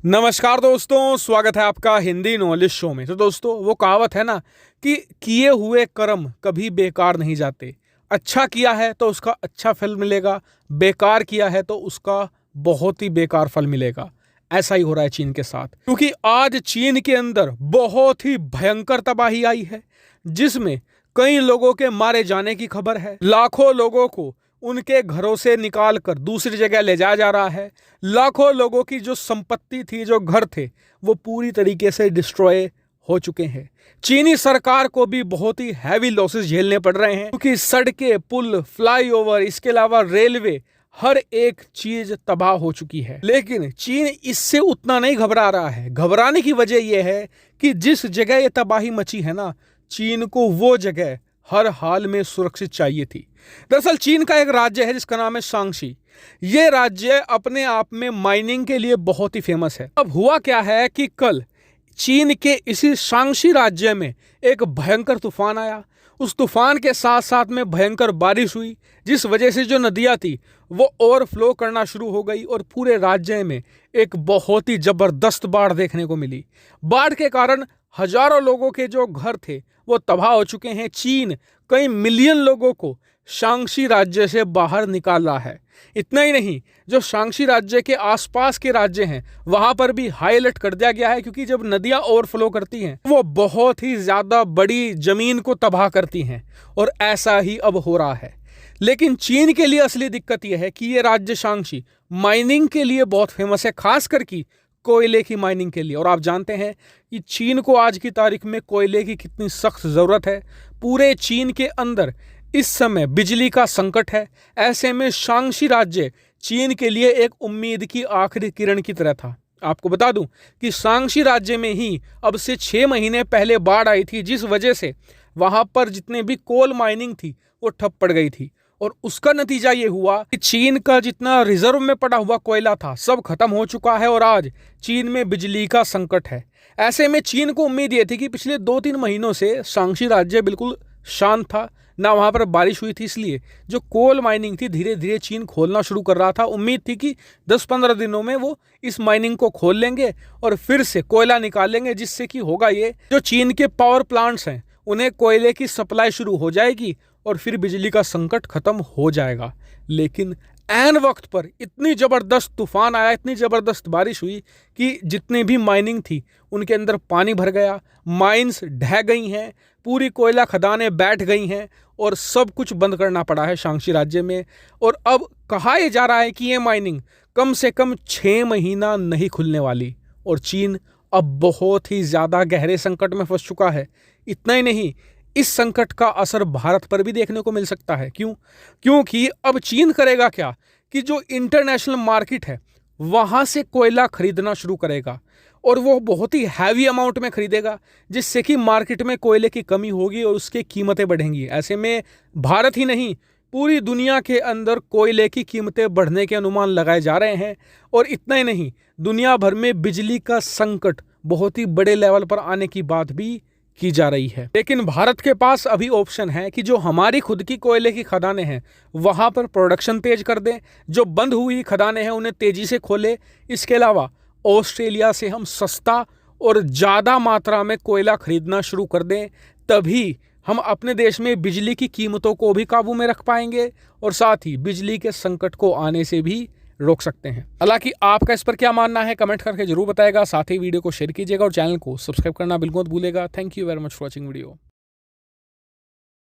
नमस्कार दोस्तों, स्वागत है आपका हिंदी नॉलेज शो में। तो दोस्तों, वो कहावत है ना कि किए हुए कर्म कभी बेकार नहीं जाते। अच्छा किया है तो उसका अच्छा फल मिलेगा, बेकार किया है तो उसका बहुत ही बेकार फल मिलेगा। ऐसा ही हो रहा है चीन के साथ, क्योंकि आज चीन के अंदर बहुत ही भयंकर तबाही आई है, जिसमें कई लोगों के मारे जाने की खबर है। लाखों लोगों को उनके घरों से निकाल कर दूसरी जगह ले जाया जा रहा है। लाखों लोगों की जो संपत्ति थी, जो घर थे, वो पूरी तरीके से डिस्ट्रॉय हो चुके हैं। चीनी सरकार को भी बहुत ही हैवी लॉसेस झेलने पड़ रहे हैं, क्योंकि सड़कें, पुल, फ्लाईओवर, इसके अलावा रेलवे, हर एक चीज तबाह हो चुकी है। लेकिन चीन इससे उतना नहीं घबरा रहा है। घबराने की वजह यह है कि जिस जगह ये तबाही मची है ना, चीन को वो जगह हर हाल में सुरक्षित चाहिए थी। दरअसल चीन का एक राज्य है जिसका नाम है शांक्षी। ये राज्य अपने आप में माइनिंग के लिए बहुत ही फेमस है। अब हुआ क्या है कि कल चीन के इसी शांक्षी राज्य में एक भयंकर तूफान आया। उस तूफान के साथ साथ में भयंकर बारिश हुई, जिस वजह से जो नदियां थी वो ओवरफ्लो करना शुरू हो गई और पूरे राज्य में एक बहुत ही जबरदस्त बाढ़ देखने को मिली। बाढ़ के कारण हजारों लोगों के जो घर थे वो तबाह हो चुके हैं। चीन कई मिलियन लोगों को शांक्षी राज्य से बाहर निकाल रहा है। इतना ही नहीं, जो शांक्षी राज्य के आसपास के राज्य हैं वहां पर भी हाई अलर्ट कर दिया गया है, क्योंकि जब नदियां ओवरफ्लो करती हैं वो बहुत ही ज्यादा बड़ी जमीन को तबाह करती हैं, और ऐसा ही अब हो रहा है। लेकिन चीन के लिए असली दिक्कत यह है कि ये राज्य शांक्षी माइनिंग के लिए बहुत फेमस है, खासकर की कोयले की माइनिंग के लिए। और आप जानते हैं कि चीन को आज की तारीख में कोयले की कितनी सख्त ज़रूरत है। पूरे चीन के अंदर इस समय बिजली का संकट है। ऐसे में शांक्षी राज्य चीन के लिए एक उम्मीद की आखिरी किरण की तरह था। आपको बता दूं कि शांक्षी राज्य में ही अब से 6 महीने पहले बाढ़ आई थी, जिस वजह से वहां पर जितने भी कोल माइनिंग थी वो ठप पड़ गई थी। और उसका नतीजा ये हुआ कि चीन का जितना रिजर्व में पड़ा हुआ कोयला था सब खत्म हो चुका है, और आज चीन में बिजली का संकट है। ऐसे में चीन को उम्मीद ये थी कि पिछले 2-3 महीनों से शांक्षी राज्य बिल्कुल शांत था, ना वहाँ पर बारिश हुई थी, इसलिए जो कोल माइनिंग थी धीरे धीरे चीन खोलना शुरू कर रहा था। उम्मीद थी कि 10-15 दिनों में वो इस माइनिंग को खोल लेंगे और फिर से कोयला निकाल लेंगे, जिससे कि होगा ये, जो चीन के पावर प्लांट्स हैं उन्हें कोयले की सप्लाई शुरू हो जाएगी और फिर बिजली का संकट खत्म हो जाएगा। लेकिन ऐन वक्त पर इतनी ज़बरदस्त तूफान आया, इतनी ज़बरदस्त बारिश हुई कि जितनी भी माइनिंग थी उनके अंदर पानी भर गया, माइंस ढह गई हैं, पूरी कोयला खदानें बैठ गई हैं और सब कुछ बंद करना पड़ा है शांक्षी राज्य में। और अब कहा यह जा रहा है कि ये माइनिंग कम से कम 6 महीना नहीं खुलने वाली, और चीन अब बहुत ही ज़्यादा गहरे संकट में फंस चुका है। इतना ही नहीं, इस संकट का असर भारत पर भी देखने को मिल सकता है। क्यों? क्योंकि अब चीन करेगा क्या कि जो इंटरनेशनल मार्केट है वहाँ से कोयला खरीदना शुरू करेगा, और वो बहुत ही हैवी अमाउंट में खरीदेगा, जिससे कि मार्केट में कोयले की कमी होगी और उसकी कीमतें बढ़ेंगी। ऐसे में भारत ही नहीं, पूरी दुनिया के अंदर कोयले की कीमतें बढ़ने के अनुमान लगाए जा रहे हैं। और इतना ही नहीं, दुनिया भर में बिजली का संकट बहुत ही बड़े लेवल पर आने की बात भी की जा रही है। लेकिन भारत के पास अभी ऑप्शन है कि जो हमारी खुद की कोयले की खदानें हैं वहां पर प्रोडक्शन तेज कर दें, जो बंद हुई खदानें हैं उन्हें तेजी से खोले। इसके अलावा ऑस्ट्रेलिया से हम सस्ता और ज़्यादा मात्रा में कोयला खरीदना शुरू कर दें, तभी हम अपने देश में बिजली की कीमतों को भी काबू में रख पाएंगे और साथ ही बिजली के संकट को आने से भी रोक सकते हैं। हालांकि आपका इस पर क्या मानना है कमेंट करके जरूर बताएगा। साथ ही वीडियो को शेयर कीजिएगा और चैनल को सब्सक्राइब करना बिल्कुल मत भूलिएगा। Thank you very much for watching video.